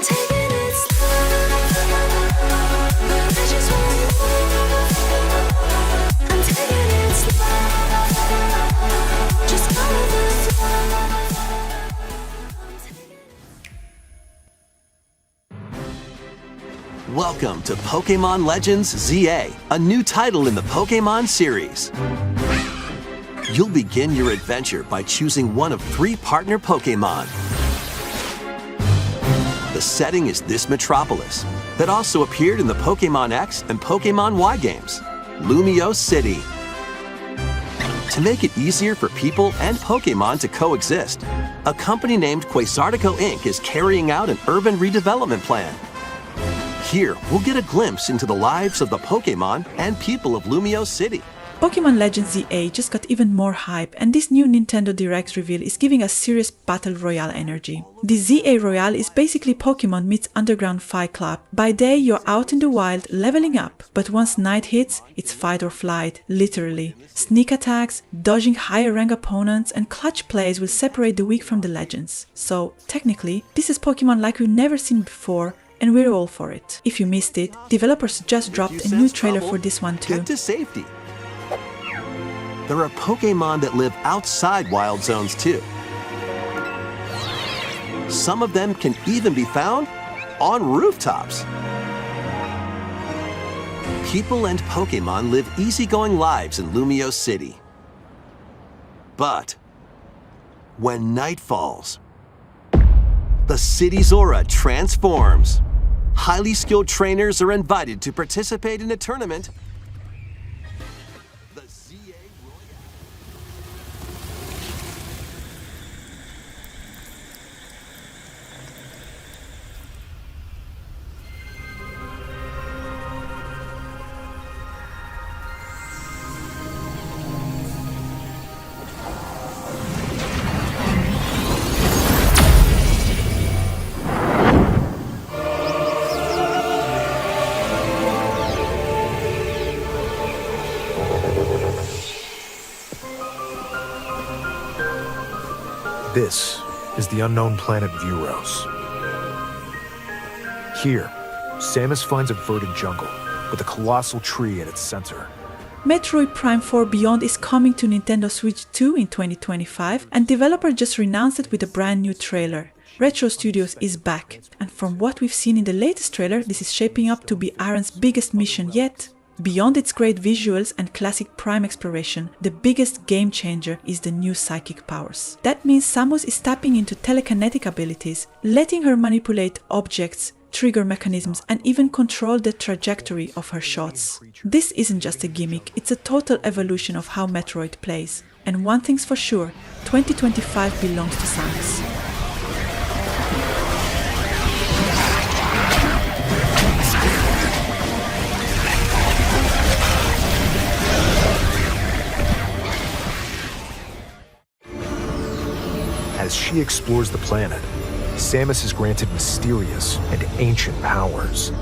taking it slow, but I just want more. I'm taking it slow, just go with the flow. Welcome to Pokémon Legends ZA, a new title in the Pokémon series. You'll begin your adventure by choosing one of 3 partner Pokémon. The setting is this metropolis that also appeared in the Pokémon X and Pokémon Y games, Lumio City. To make it easier for people and Pokémon to coexist, a company named Quasartico Inc. is carrying out an urban redevelopment plan. Here, we'll get a glimpse into the lives of the Pokémon and people of Lumio City. Pokémon Legends ZA just got even more hype, and this new Nintendo Direct reveal is giving us serious Battle Royale energy. The ZA Royale is basically Pokémon meets Underground Fight Club. By day, you're out in the wild, leveling up, but once night hits, it's fight or flight, literally. Sneak attacks, dodging higher rank opponents, and clutch plays will separate the weak from the legends. So, technically, this is Pokémon like we've never seen before, and we're all for it. If you missed it, developers just dropped a new trailer for this one too. Get to safety. There are Pokémon that live outside wild zones too. Some of them can even be found on rooftops. People and Pokémon live easygoing lives in Lumio City. But when night falls, the city's aura transforms. Highly skilled trainers are invited to participate in a tournament. The ZA Royale. This is the unknown planet Vuros. Here, Samus finds a verdant jungle with a colossal tree at its center. Metroid Prime 4 Beyond is coming to Nintendo Switch 2 in 2025, and developer just announced it with a brand new trailer. Retro Studios is back, and from what we've seen in the latest trailer, this is shaping up to be Aran's biggest mission yet. Beyond its great visuals and classic Prime exploration, the biggest game changer is the new psychic powers. That means Samus is tapping into telekinetic abilities, letting her manipulate objects, trigger mechanisms, and even control the trajectory of her shots. This isn't just a gimmick, it's a total evolution of how Metroid plays. And one thing's for sure, 2025 belongs to Samus. As she explores the planet, Samus is granted mysterious and ancient powers.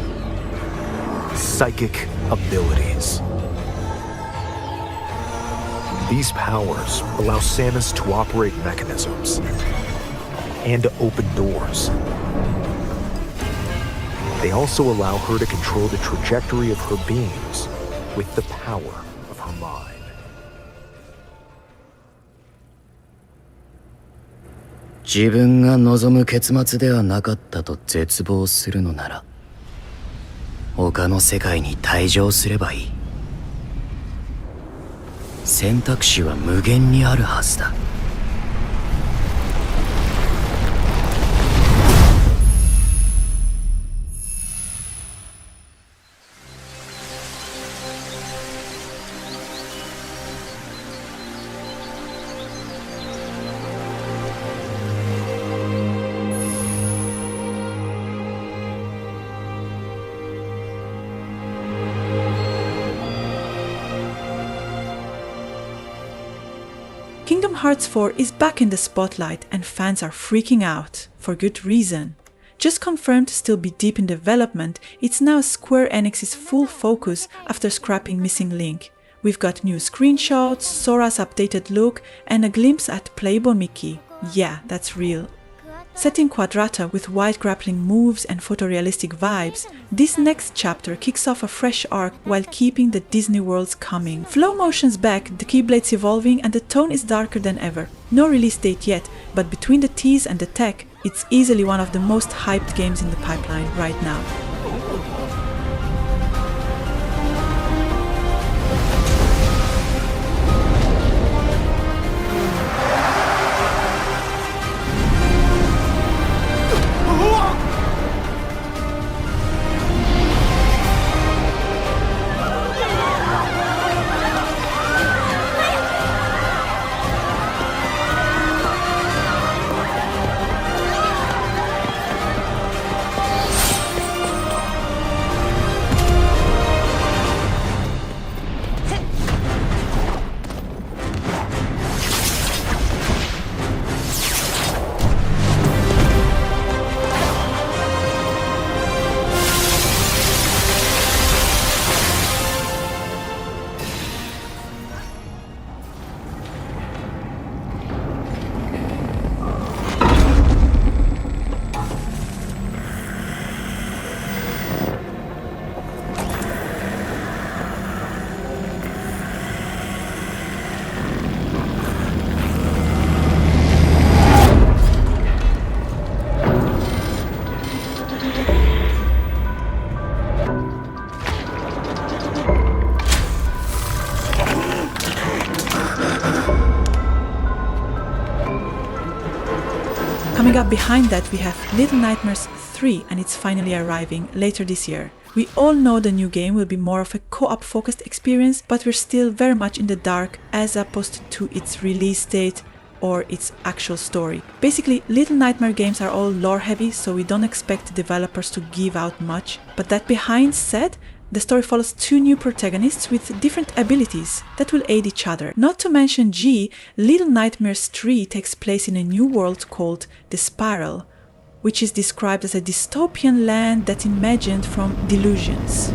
Psychic abilities. These powers allow Samus to operate mechanisms and to open doors. They also allow her to control the trajectory of her beams with the power of her mind. 自分が望む結末ではなかったと絶望するのなら、他の世界に退場すればいい。選択肢は無限にあるはずだ。Kingdom Hearts 4 is back in the spotlight and fans are freaking out, for good reason. Just confirmed to still be deep in development, it's now Square Enix's full focus after scrapping Missing Link. We've got new screenshots, Sora's updated look, and a glimpse at Playboy Mickey. Yeah, that's real. Set in Quadrata with wide grappling moves and photorealistic vibes, this next chapter kicks off a fresh arc while keeping the Disney worlds coming. Flow motion's back, the Keyblade's evolving, and the tone is darker than ever. No release date yet, but between the tease and the tech, it's easily one of the most hyped games in the pipeline right now. Coming up behind that, we have Little Nightmares 3, and it's finally arriving later this year. We all know the new game will be more of a co-op focused experience, but we're still very much in the dark as opposed to its release date or its actual story. Basically, Little Nightmare games are all lore heavy, so we don't expect the developers to give out much. But that behind said, the story follows two new protagonists with different abilities that will aid each other. Not to mention Little Nightmares 3 takes place in a new world called The Spiral, which is described as a dystopian land that's imagined from delusions.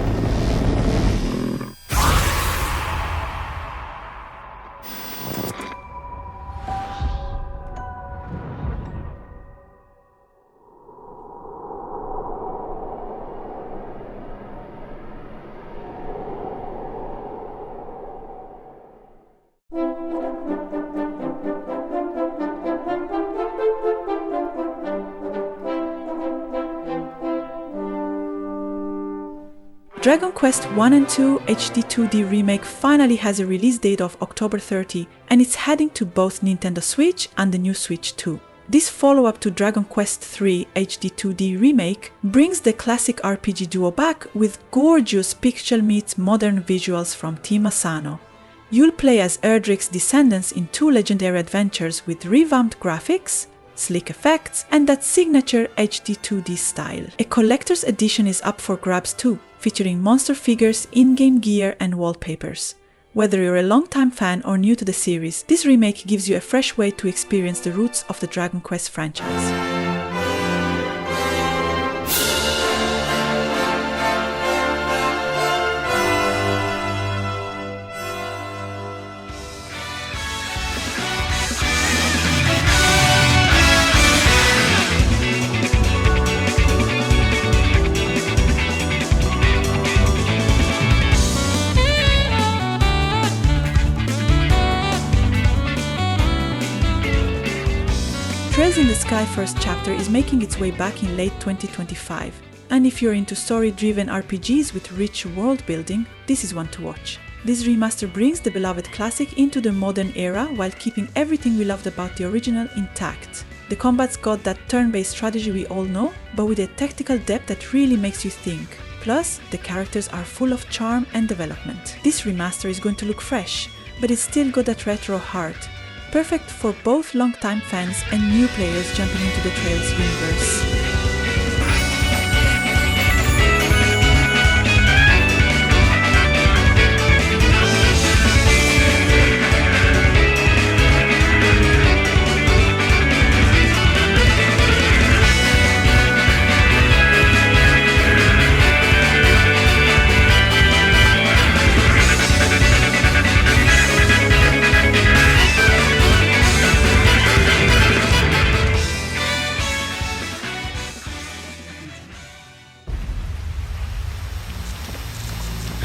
Dragon Quest 1 and 2 HD 2D Remake finally has a release date of October 30, and it's heading to both Nintendo Switch and the new Switch 2. This follow-up to Dragon Quest 3 HD 2D Remake brings the classic RPG duo back with gorgeous pixel meets modern visuals from Team Asano. You'll play as Erdrick's descendants in two legendary adventures with revamped graphics, slick effects, and that signature HD 2D style. A collector's edition is up for grabs too, featuring monster figures, in-game gear, and wallpapers. Whether you're a long-time fan or new to the series, this remake gives you a fresh way to experience the roots of the Dragon Quest franchise. Trails in the Sky first chapter is making its way back in late 2025, and if you're into story-driven RPGs with rich world building, this is one to watch. This remaster brings the beloved classic into the modern era while keeping everything we loved about the original intact. The combat's got that turn-based strategy we all know, but with a tactical depth that really makes you think. Plus, the characters are full of charm and development. This remaster is going to look fresh, but it's still got that retro heart. Perfect for both long-time fans and new players jumping into the Trails universe.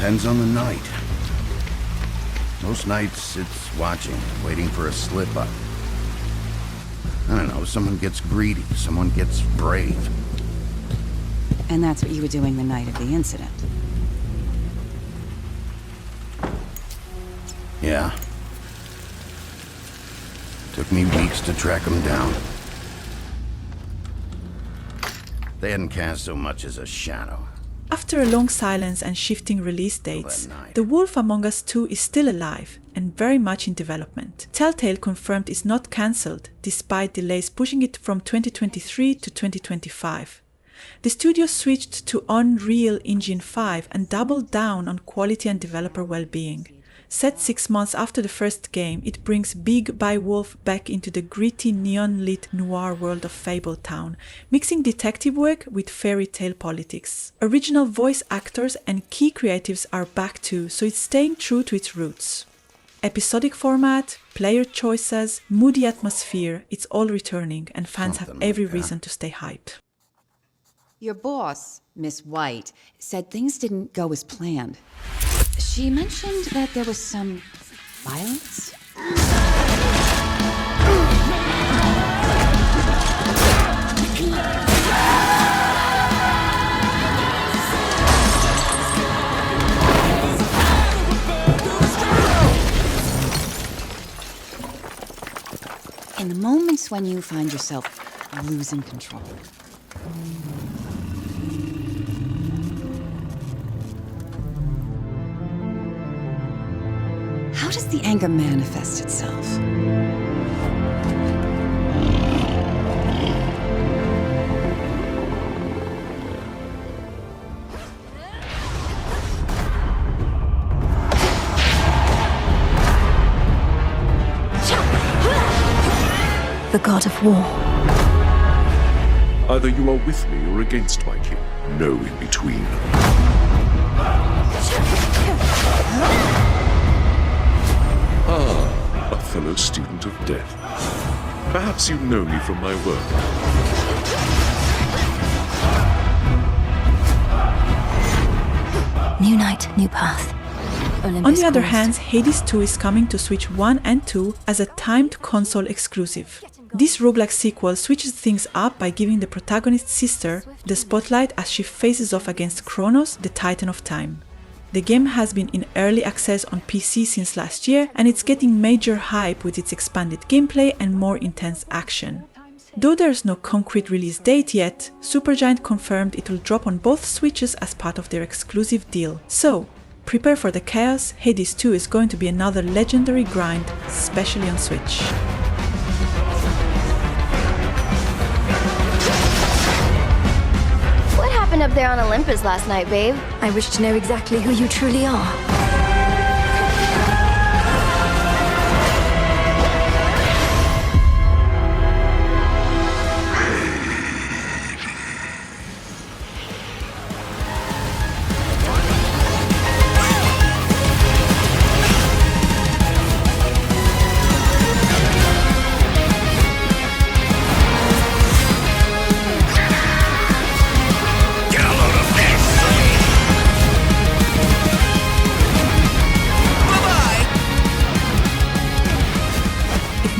Depends on the night. Most nights it's watching, waiting for a slip-up. I don't know, someone gets greedy, someone gets brave. And that's what you were doing the night of the incident. Yeah. Took me weeks to track them down. They hadn't cast so much as a shadow. After a long silence and shifting release dates, The Wolf Among Us 2 is still alive and very much in development. Telltale confirmed it's not cancelled, despite delays pushing it from 2023 to 2025. The studio switched to Unreal Engine 5 and doubled down on quality and developer well-being. Set 6 months after the first game, it brings Big by Wolf back into the gritty neon-lit noir world of Fabletown, mixing detective work with fairy tale politics. Original voice actors and key creatives are back too, so it's staying true to its roots. Episodic format, player choices, moody atmosphere, it's all returning, and fans have every reason to stay hyped. Your boss, Miss White, said things didn't go as planned. She mentioned that there was some violence. In the moments when you find yourself losing control. How does the anger manifest itself? The god of war. Either you are with me or against my king. No in between. A fellow student of death. Perhaps you know me from my work. New night, new path. On the other hand, Hades 2 is coming to Switch 1 and 2 as a timed console exclusive. This roguelike sequel switches things up by giving the protagonist's sister the spotlight as she faces off against Kronos, the Titan of Time. The game has been in early access on PC since last year, and it's getting major hype with its expanded gameplay and more intense action. Though there's no concrete release date yet, Supergiant confirmed it will drop on both Switches as part of their exclusive deal. So, prepare for the chaos. Hades 2 is going to be another legendary grind, especially on Switch. What happened up there on Olympus last night, babe? I wish to know exactly who you truly are.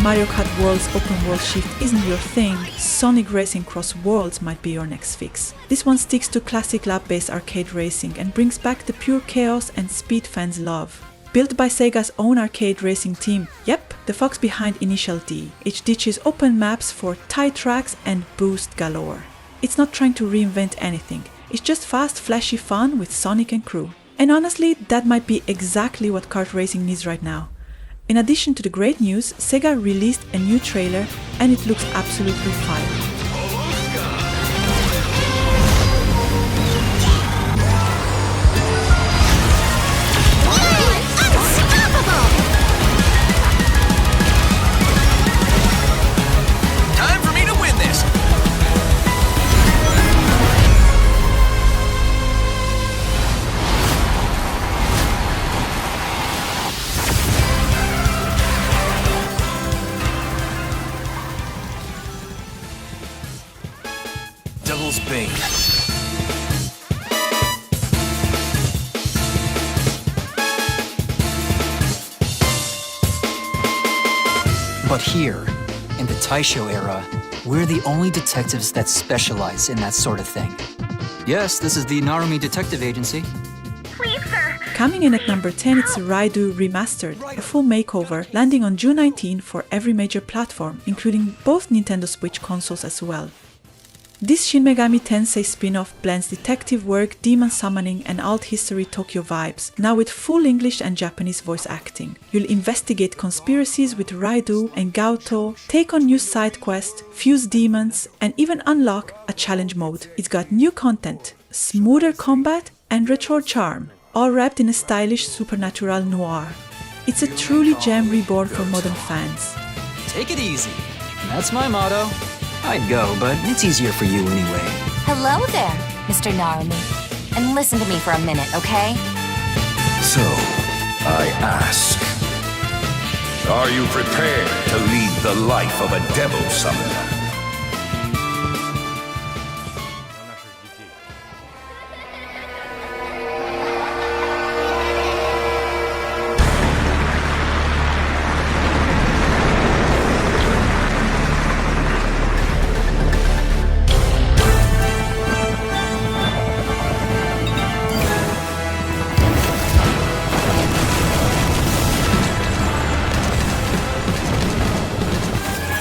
Mario Kart World's open world shift isn't your thing, Sonic Racing Cross Worlds might be your next fix. This one sticks to classic lap-based arcade racing and brings back the pure chaos and speed fans love. Built by Sega's own arcade racing team, yep, the folks behind Initial D, it ditches open maps for tight tracks and boost galore. It's not trying to reinvent anything, it's just fast, flashy fun with Sonic and crew. And honestly, that might be exactly what kart racing needs right now. In addition to the great news, Sega released a new trailer and it looks absolutely fire. Time for me to win this! But here, in the Taisho era, we're the only detectives that specialize in that sort of thing. Yes, this is the Narumi Detective Agency. Coming in at number 10, it's Raidu Remastered, a full makeover, landing on June 19 for every major platform, including both Nintendo Switch consoles as well. This Shin Megami Tensei spin-off blends detective work, demon summoning and alt history Tokyo vibes, now with full English and Japanese voice acting. You'll investigate conspiracies with Raidu and Gauto, take on new side quests, fuse demons, and even unlock a challenge mode. It's got new content, smoother combat, and retro charm, all wrapped in a stylish supernatural noir. It's a truly gem reborn for modern fans. Take it easy. That's my motto. I'd go, but it's easier for you anyway. Hello there, Mr. Narumi. And listen to me for a minute, okay? So, I ask, are you prepared to lead the life of a devil summoner?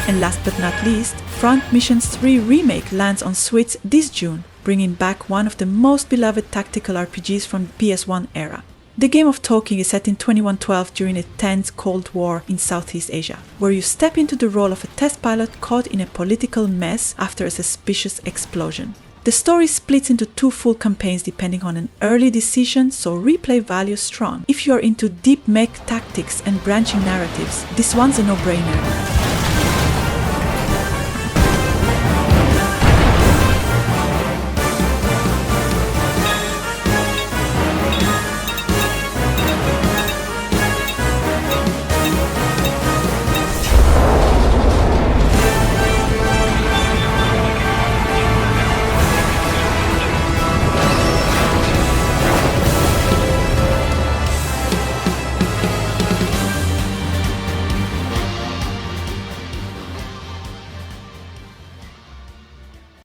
And last but not least, Front Missions 3 Remake lands on Switch this June, bringing back one of the most beloved tactical RPGs from the PS1 era. The game of talking is set in 2112 during a tense Cold War in Southeast Asia, where you step into the role of a test pilot caught in a political mess after a suspicious explosion. The story splits into 2 full campaigns depending on an early decision, so replay value strong. If you're into deep mech tactics and branching narratives, this one's a no-brainer.